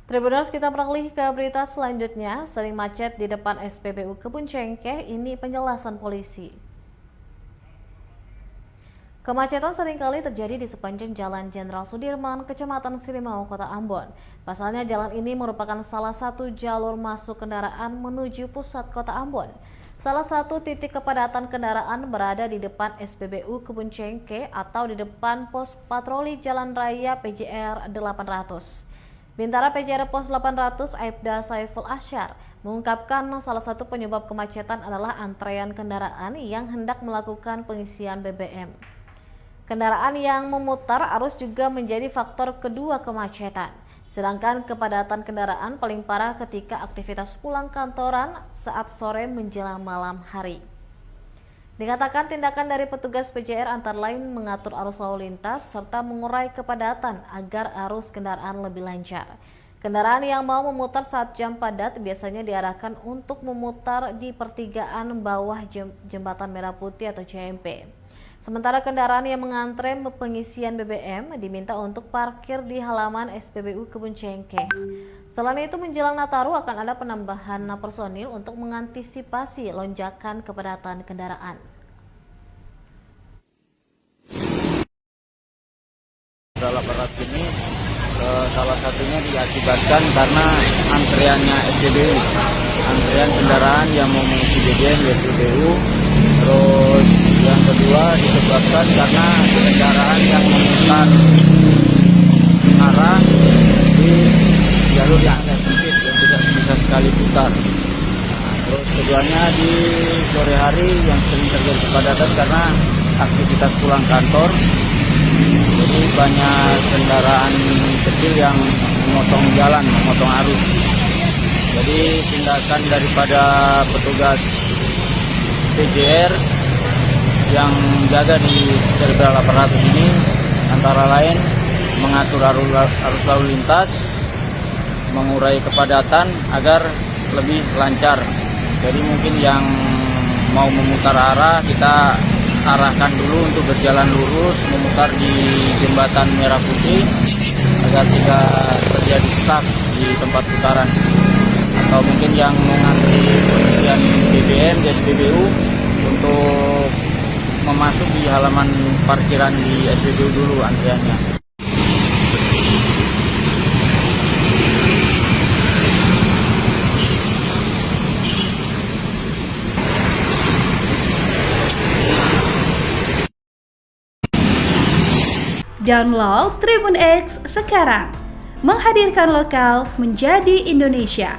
Tribuners, kita beralih ke berita selanjutnya. Sering macet di depan SPBU Kebun Cengkeh, ini penjelasan polisi. Kemacetan seringkali terjadi di sepanjang Jalan Jenderal Sudirman, Kecamatan Sirimau, Kota Ambon. Pasalnya jalan ini merupakan salah satu jalur masuk kendaraan menuju pusat Kota Ambon. Salah satu titik kepadatan kendaraan berada di depan SPBU Kebun Cengkeh atau di depan pos patroli Jalan Raya PJR 800. Bintara PJR Pos 800 Aibda Saiful Asyar mengungkapkan salah satu penyebab kemacetan adalah antrean kendaraan yang hendak melakukan pengisian BBM. Kendaraan yang memutar arus juga menjadi faktor kedua kemacetan. Sedangkan kepadatan kendaraan paling parah ketika aktivitas pulang kantoran saat sore menjelang malam hari. Dikatakan tindakan dari petugas PJR antara lain mengatur arus lalu lintas serta mengurai kepadatan agar arus kendaraan lebih lancar. Kendaraan yang mau memutar saat jam padat biasanya diarahkan untuk memutar di pertigaan bawah Jembatan Merah Putih atau JMP. Sementara kendaraan yang mengantre pengisian BBM diminta untuk parkir di halaman SPBU Kebun Cengkeh. Selain itu, menjelang Nataru akan ada penambahan personil untuk mengantisipasi lonjakan kepadatan kendaraan. Dalam berat ini salah satunya diakibatkan karena antriannya SPBU, antrian kendaraan yang mau mengisi BBM di SPBU. Terus yang kedua disebabkan karena kendaraan yang memutar arah di jalur yang agak sempit dan tidak bisa sekali putar. Terus keduanya di sore hari yang sering terjadi kepadatan karena aktivitas pulang kantor. Jadi banyak kendaraan kecil yang memotong jalan, memotong arus. Jadi tindakan daripada petugas PJR yang jaga di Serbia 800 ini antara lain mengatur arus lalu lintas, mengurai kepadatan agar lebih lancar. Jadi mungkin yang mau memutar arah kita arahkan dulu untuk berjalan lurus memutar di Jembatan Merah Putih agar tidak terjadi stuck di tempat putaran. Atau mungkin yang mengantri pengisian BBM di SPBU untuk memasuk di halaman parkiran di SPBU dulu antriannya. Download Tribun X sekarang, menghadirkan lokal menjadi Indonesia.